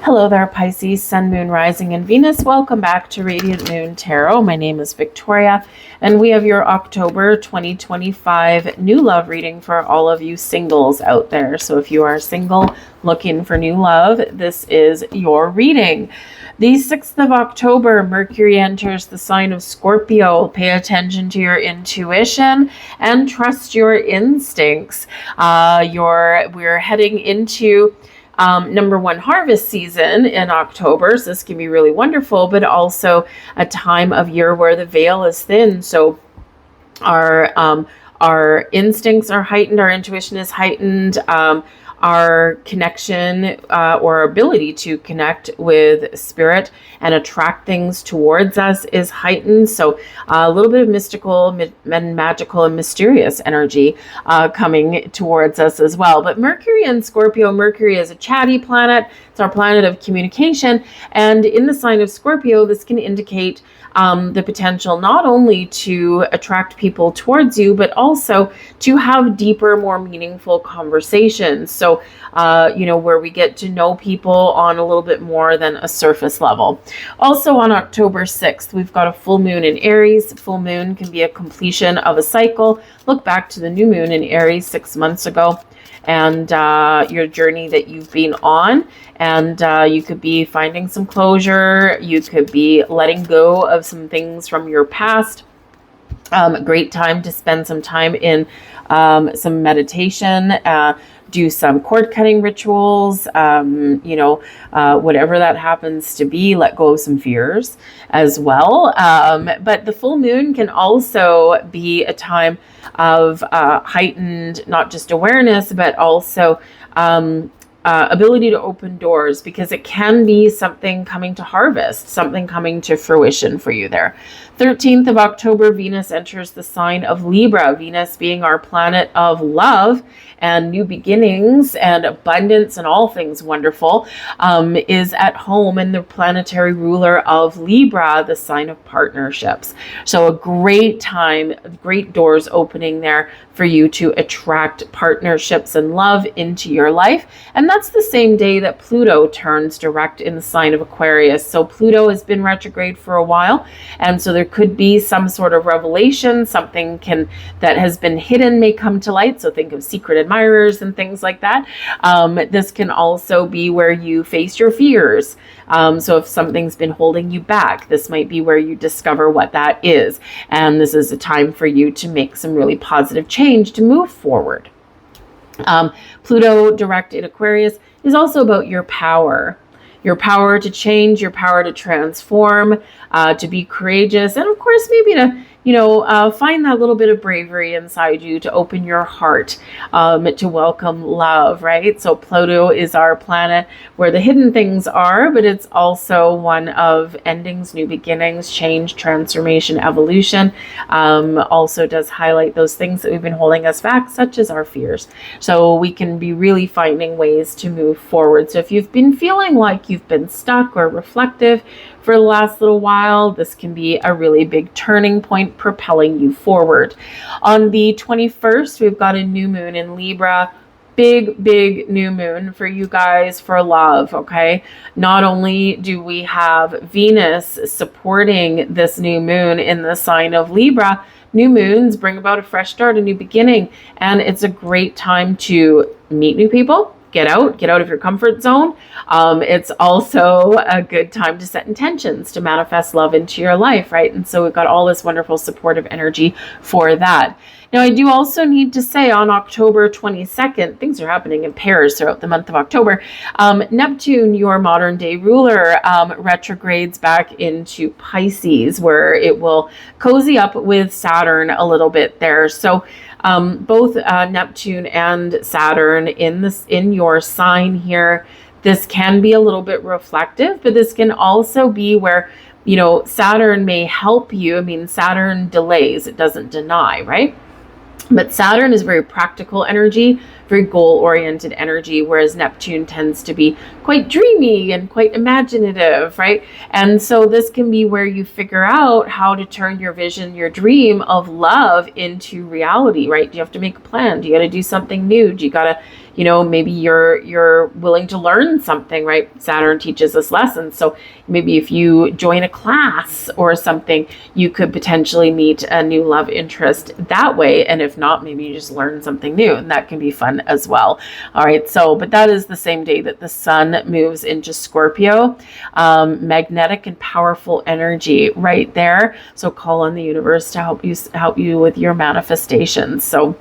Hello there, Pisces, Sun, Moon, Rising, and Venus. Welcome back to Radiant Moon Tarot. My name is Victoria, and we have your October 2025 new love reading for all of you singles out there. So if you are single looking for new love, this is your reading. The 6th of October, Mercury enters the sign of Scorpio. Pay attention to your intuition and trust your instincts. We're heading into number one, harvest season in October. So this can be really wonderful, but also a time of year where the veil is thin. So our instincts are heightened, our intuition is heightened, our connection or ability to connect with spirit and attract things towards us is heightened. So a little bit of mystical and magical and mysterious energy coming towards us as well. But Mercury in Scorpio, Mercury is a chatty planet. It's our planet of communication. And in the sign of Scorpio, this can indicate the potential not only to attract people towards you, but also to have deeper, more meaningful conversations. So, where we get to know people on a little bit more than a surface level. Also on October 6th, we've got a full moon in Aries. Full moon can be a completion of a cycle. Look back to the new moon in Aries 6 months ago and your journey that you've been on. And you could be finding some closure. You could be letting go of some things from your past. Great time to spend some time in some meditation, do some cord cutting rituals, whatever that happens to be. Let go of some fears as well. But the full moon can also be a time of heightened, not just awareness, but also ability to open doors, because it can be something coming to harvest, something coming to fruition for you there. 13th of October, Venus enters the sign of Libra. Venus being our planet of love and new beginnings and abundance and all things wonderful, is at home in the planetary ruler of Libra, the sign of partnerships. So a great time, great doors opening there for you to attract partnerships and love into your life. And that's the same day that Pluto turns direct in the sign of Aquarius. So Pluto has been retrograde for a while, and so there could be some sort of revelation, something that has been hidden may come to light. So think of secret admirers and things like that. This can also be where you face your fears. So if something's been holding you back, this might be where you discover what that is. And this is a time for you to make some really positive change to move forward. Pluto direct in Aquarius is also about your power to change, your power to transform, to be courageous, and of course, maybe to, find that little bit of bravery inside you to open your heart, to welcome love, right? So Pluto is our planet where the hidden things are, but it's also one of endings, new beginnings, change, transformation, evolution. Also does highlight those things that we've been holding us back, such as our fears. So we can be really finding ways to move forward. So if you've been feeling like you've been stuck or reflective for the last little while, this can be a really big turning point propelling you forward. On the 21st, we've got a new moon in Libra. Big new moon for you guys for love, okay? Not only do we have Venus supporting this new moon in the sign of Libra, new moons bring about a fresh start, a new beginning, and it's a great time to meet new people. Get out of your comfort zone. It's also a good time to set intentions to manifest love into your life, right? And so we've got all this wonderful supportive energy for that. Now, I do also need to say on October 22nd, things are happening in pairs throughout the month of October. Neptune, your modern day ruler, retrogrades back into Pisces, where it will cozy up with Saturn a little bit there. So both Neptune and Saturn in your sign here, this can be a little bit reflective, but this can also be where, Saturn may help you. I mean, Saturn delays, it doesn't deny, right? But Saturn is very practical energy very goal-oriented energy, whereas Neptune tends to be quite dreamy and quite imaginative, right? And so this can be where you figure out how to turn your vision, your dream of love into reality, right? Do you have to make a plan? Do you got to do something new? Do you got to, maybe you're willing to learn something, right? Saturn teaches us lessons. So maybe if you join a class or something, you could potentially meet a new love interest that way. And if not, maybe you just learn something new, and that can be fun as well. All right. So, but that is the same day that the sun moves into Scorpio, magnetic and powerful energy right there. So call on the universe to help you with your manifestations. So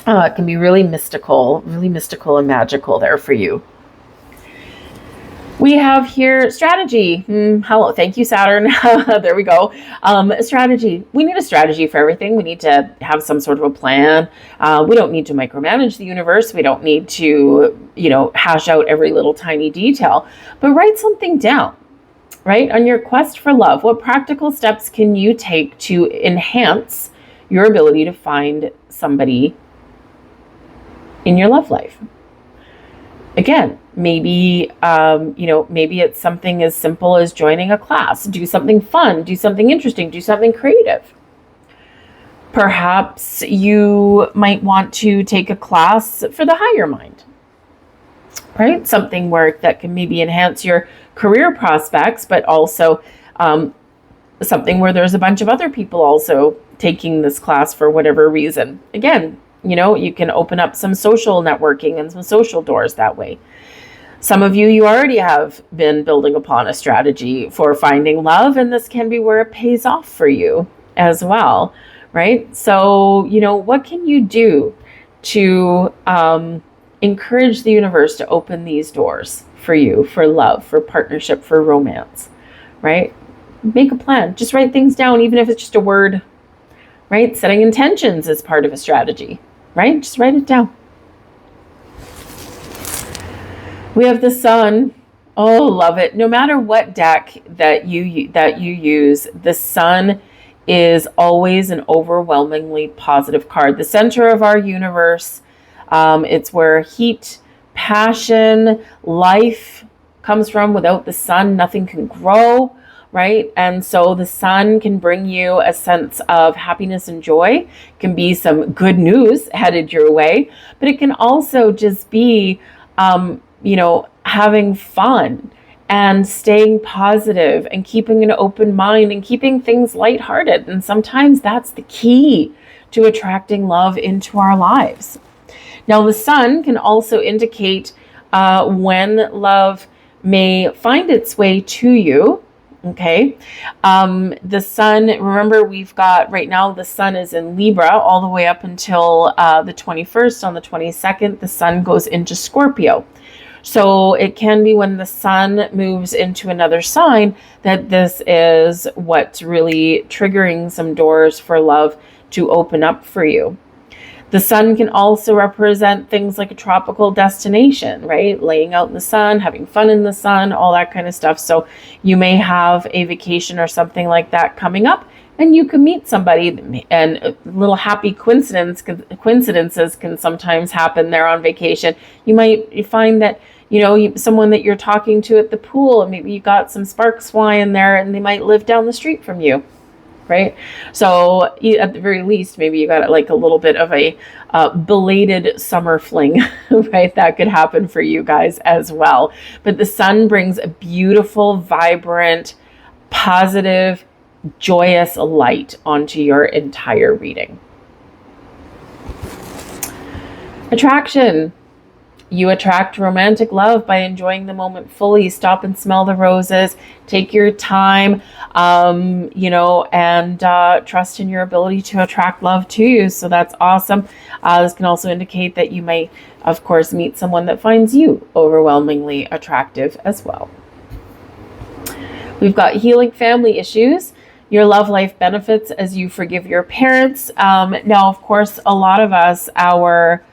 it can be really mystical and magical there for you. We have here strategy. Hello, thank you, Saturn. There we go. Strategy. We need a strategy for everything. We need to have some sort of a plan. We don't need to micromanage the universe. We don't need to, hash out every little tiny detail, but write something down, right? On your quest for love, what practical steps can you take to enhance your ability to find somebody in your love life? Again, maybe, maybe it's something as simple as joining a class, do something fun, do something interesting, do something creative. Perhaps you might want to take a class for the higher mind, right? Something that can maybe enhance your career prospects, but also something where there's a bunch of other people also taking this class for whatever reason. Again, you can open up some social networking and some social doors that way. Some of you already have been building upon a strategy for finding love, and this can be where it pays off for you as well, right? So, what can you do to encourage the universe to open these doors for you, for love, for partnership, for romance, right? Make a plan. Just write things down, even if it's just a word, right? Setting intentions is part of a strategy, right? Just write it down. We have the sun. Oh, love it. No matter what deck that you use, the sun is always an overwhelmingly positive card. The center of our universe. It's where heat, passion, life comes from. Without the sun, nothing can grow. Right? And so the sun can bring you a sense of happiness and joy. It can be some good news headed your way, but it can also just be, having fun and staying positive and keeping an open mind and keeping things lighthearted. And sometimes that's the key to attracting love into our lives. Now, the sun can also indicate when love may find its way to you. Okay. The sun, remember we've got right now, the sun is in Libra all the way up until the 21st. On the 22nd, the sun goes into Scorpio. So it can be when the sun moves into another sign that this is what's really triggering some doors for love to open up for you. The sun can also represent things like a tropical destination, right? Laying out in the sun, having fun in the sun, all that kind of stuff. So you may have a vacation or something like that coming up, and you can meet somebody, and little happy coincidences can sometimes happen there on vacation. You might find that, someone that you're talking to at the pool, and maybe you got some sparks flying there, and they might live down the street from you. Right? So at the very least, maybe you got like a little bit of a belated summer fling, right? That could happen for you guys as well. But the sun brings a beautiful, vibrant, positive, joyous light onto your entire reading. Attraction. You attract romantic love by enjoying the moment fully. Stop and smell the roses. Take your time, and trust in your ability to attract love to you. So that's awesome. This can also indicate that you may, of course, meet someone that finds you overwhelmingly attractive as well. We've got healing family issues. Your love life benefits as you forgive your parents. Now, of course, a lot of us, our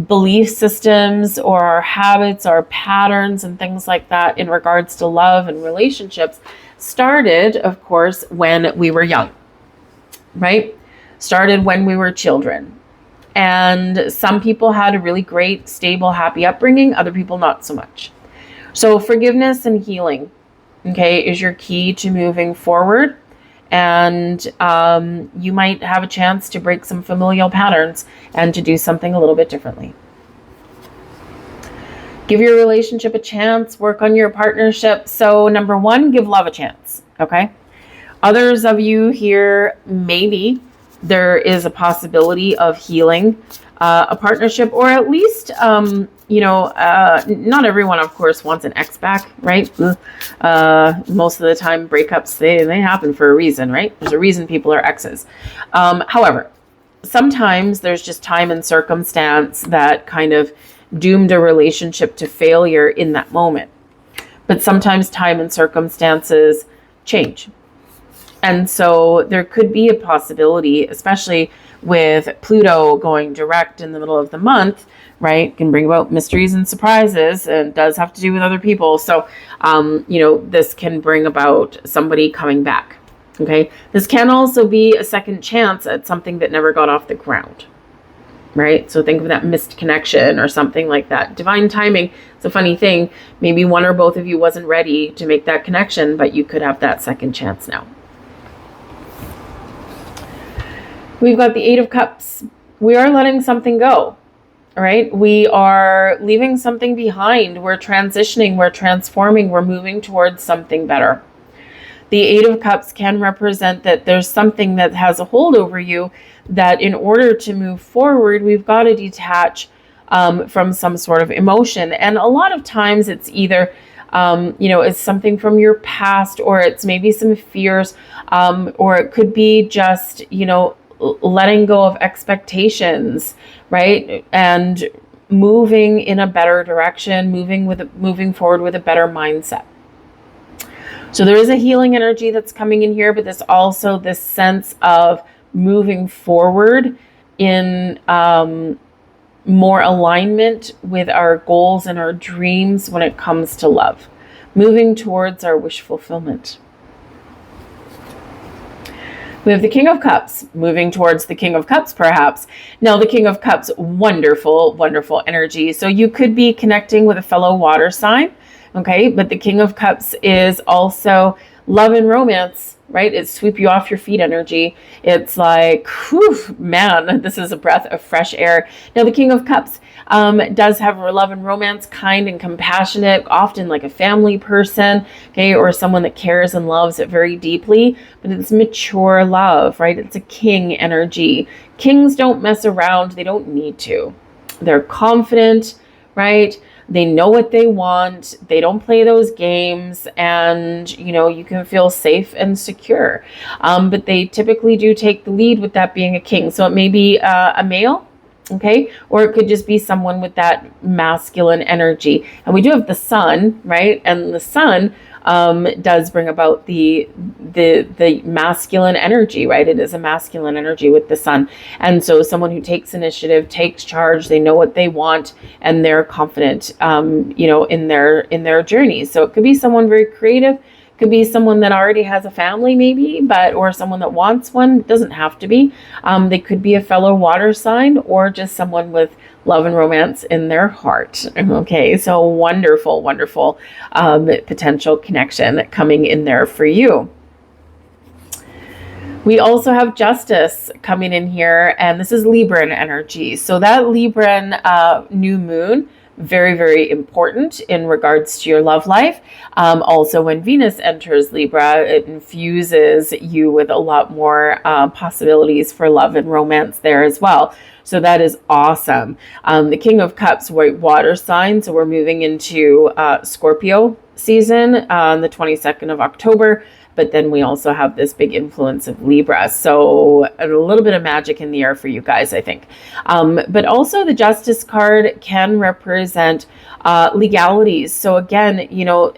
belief systems or our habits, our patterns and things like that in regards to love and relationships started, of course, when we were young, right? Started when we were children. And some people had a really great, stable, happy upbringing. Other people not so much. So forgiveness and healing, okay, is your key to moving forward. And you might have a chance to break some familial patterns and to do something a little bit differently. Give your relationship a chance. Work on your partnership. So number one, give love a chance, okay? Others of you here, maybe there is a possibility of healing a partnership, or at least, not everyone, of course, wants an ex back, right? Most of the time, breakups, they happen for a reason, right? There's a reason people are exes. However, sometimes there's just time and circumstance that kind of doomed a relationship to failure in that moment. But sometimes time and circumstances change. And so there could be a possibility, especially with Pluto going direct in the middle of the month, right? Can bring about mysteries and surprises, and does have to do with other people. So, this can bring about somebody coming back. Okay. This can also be a second chance at something that never got off the ground, right? So think of that missed connection or something like that. Divine timing. It's a funny thing. Maybe one or both of you wasn't ready to make that connection, but you could have that second chance now. We've got the Eight of Cups. We are letting something go, all right? We are leaving something behind. We're transitioning, we're transforming, we're moving towards something better. The Eight of Cups can represent that there's something that has a hold over you, that in order to move forward, we've got to detach from some sort of emotion. And a lot of times it's either, it's something from your past, or it's maybe some fears, or it could be just, letting go of expectations, right? And moving in a better direction, moving forward with a better mindset. So there is a healing energy that's coming in here, but there's also this sense of moving forward in more alignment with our goals and our dreams when it comes to love, moving towards our wish fulfillment. We have the King of Cups, moving towards the King of Cups, perhaps. Now, the King of Cups, wonderful, wonderful energy. So you could be connecting with a fellow water sign, okay? But the King of Cups is also love and romance, right? It's sweep you off your feet energy. It's like, whew, man, this is a breath of fresh air. Now, the King of Cups does have love and romance, kind and compassionate, often like a family person, okay, or someone that cares and loves it very deeply, but it's mature love, right? It's a king energy. Kings don't mess around. They don't need to. They're confident, right? They know what they want. They don't play those games, and you can feel safe and secure. But they typically do take the lead with that being a king. So it may be a male, okay, or it could just be someone with that masculine energy. And we do have the sun, right? And the sun does bring about the masculine energy, right? It is a masculine energy with the sun. And so someone who takes initiative, takes charge, they know what they want, and they're confident, in their journey. So it could be someone very creative, could be someone that already has a family maybe, or someone that wants one. It doesn't have to be. They could be a fellow water sign, or just someone with love and romance in their heart. Okay, so wonderful, wonderful potential connection coming in there for you. We also have Justice coming in here, and this is Libran energy. So that Libran new moon, very, very important in regards to your love life. Also, when Venus enters Libra, it infuses you with a lot more possibilities for love and romance there as well. So that is awesome. The King of Cups, white water sign. So we're moving into Scorpio season on the 22nd of October. But then we also have this big influence of Libra. So a little bit of magic in the air for you guys, I think. But also the Justice card can represent legalities. So again,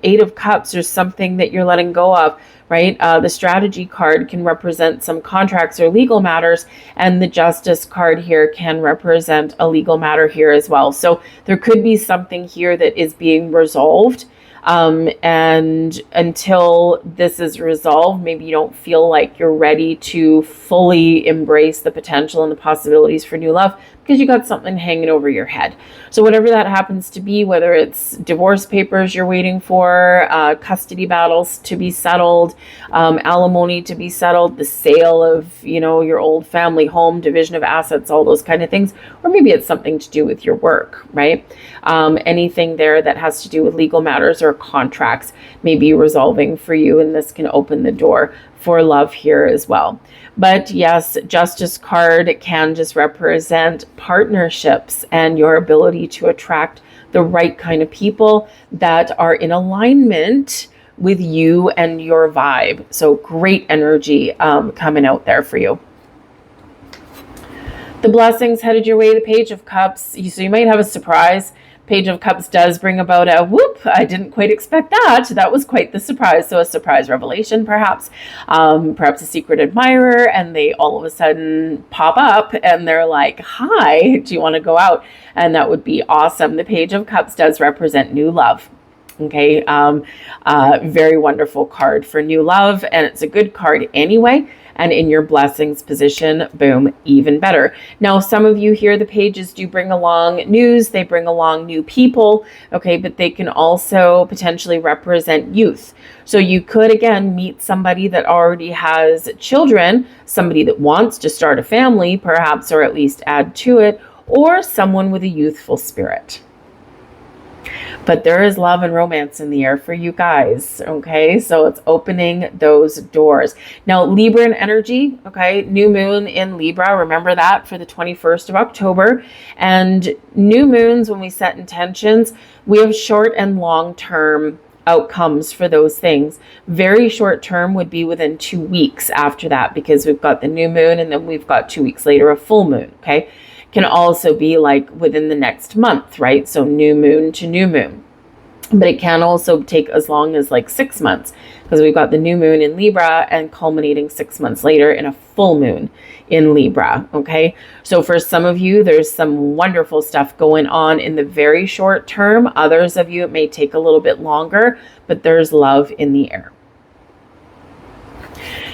Eight of Cups, there's something that you're letting go of, right? The Strategy card can represent some contracts or legal matters. And the Justice card here can represent a legal matter here as well. So there could be something here that is being resolved. And until this is resolved, maybe you don't feel like you're ready to fully embrace the potential and the possibilities for new love, because you got something hanging over your head. So whatever that happens to be, whether it's divorce papers you're waiting for, custody battles to be settled, alimony to be settled, the sale of, your old family home, division of assets, all those kind of things, or maybe it's something to do with your work, right? Anything there that has to do with legal matters or contracts may be resolving for you, and this can open the door for love here as well. But yes, Justice card can just represent partnerships and your ability to attract the right kind of people that are in alignment with you and your vibe. So great energy coming out there for you. The blessings headed your way, the Page of Cups. So you might have a surprise. Page of Cups does bring about a whoop, I didn't quite expect that. That was quite the surprise. So a surprise revelation, perhaps a secret admirer, and they all of a sudden pop up and they're like, hi, do you want to go out? And that would be awesome. The Page of Cups does represent new love. Okay, very wonderful card for new love, and it's a good card anyway. And in your blessings position, boom, even better. Now, some of you here, the pages do bring along news, they bring along new people, okay, but they can also potentially represent youth. So you could, again, meet somebody that already has children, somebody that wants to start a family, perhaps, or at least add to it, or someone with a youthful spirit. But there is love and romance in the air for you guys, okay? So it's opening those doors. Now, Libran energy, okay? New moon in Libra, remember that, for the 21st of October. And new moons, when we set intentions, we have short and long-term outcomes for those things. Very short term would be within 2 weeks after that, because we've got the new moon and then we've got 2 weeks later a full moon, okay? Can also be like within the next month, right? So new moon to new moon. But it can also take as long as like 6 months, because we've got the new moon in Libra and culminating 6 months later in a full moon in Libra, okay? So for some of you, there's some wonderful stuff going on in the very short term. Others of you, it may take a little bit longer, but there's love in the air.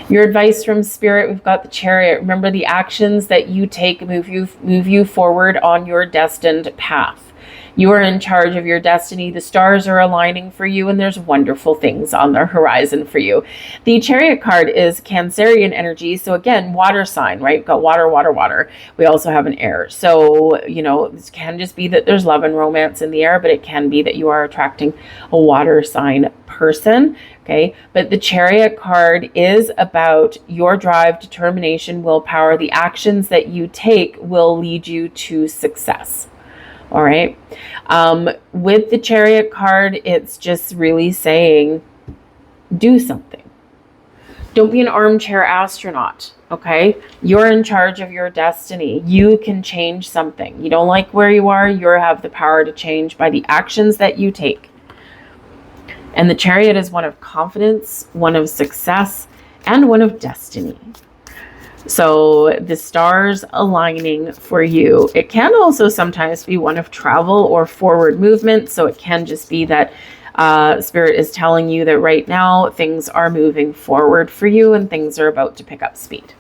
Your advice from Spirit, we've got the Chariot. Remember, the actions that you take move you forward on your destined path. You are in charge of your destiny. The stars are aligning for you, and there's wonderful things on the horizon for you. The Chariot card is Cancerian energy. So again, water sign, right? We've got water, water, water. We also have an air. So, this can just be that there's love and romance in the air, but it can be that you are attracting a water sign person. Okay, but the Chariot card is about your drive, determination, willpower. The actions that you take will lead you to success. All right. With the Chariot card, it's just really saying, do something. Don't be an armchair astronaut. Okay. You're in charge of your destiny. You can change something. You don't like where you are. You have the power to change by the actions that you take. And the Chariot is one of confidence, one of success, and one of destiny. So the stars aligning for you. It can also sometimes be one of travel or forward movement. So it can just be that Spirit is telling you that right now things are moving forward for you and things are about to pick up speed.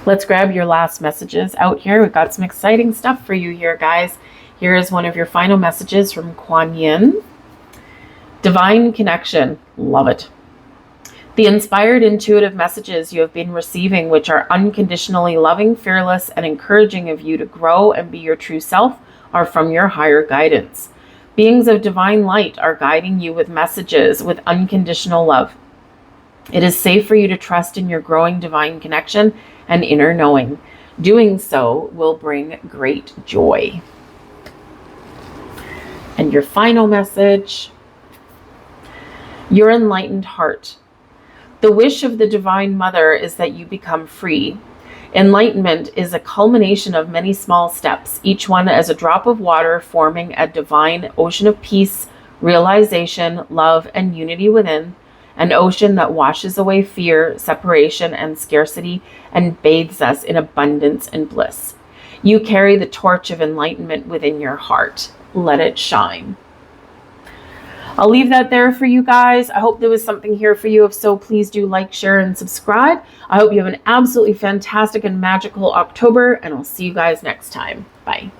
Let's grab your last messages out here. We've got some exciting stuff for you here, guys. Here is one of your final messages from Kuan Yin. Divine connection. Love it. The inspired, intuitive messages you have been receiving, which are unconditionally loving, fearless, and encouraging of you to grow and be your true self, are from your higher guidance. Beings of divine light are guiding you with messages with unconditional love. It is safe for you to trust in your growing divine connection and inner knowing. Doing so will bring great joy. And your final message, your enlightened heart. The wish of the Divine Mother is that you become free. Enlightenment is a culmination of many small steps, each one as a drop of water forming a divine ocean of peace, realization, love, and unity within, an ocean that washes away fear, separation, and scarcity, and bathes us in abundance and bliss. You carry the torch of enlightenment within your heart. Let it shine. I'll leave that there for you guys. I hope there was something here for you. If so, please do like, share, and subscribe. I hope you have an absolutely fantastic and magical October, and I'll see you guys next time. Bye.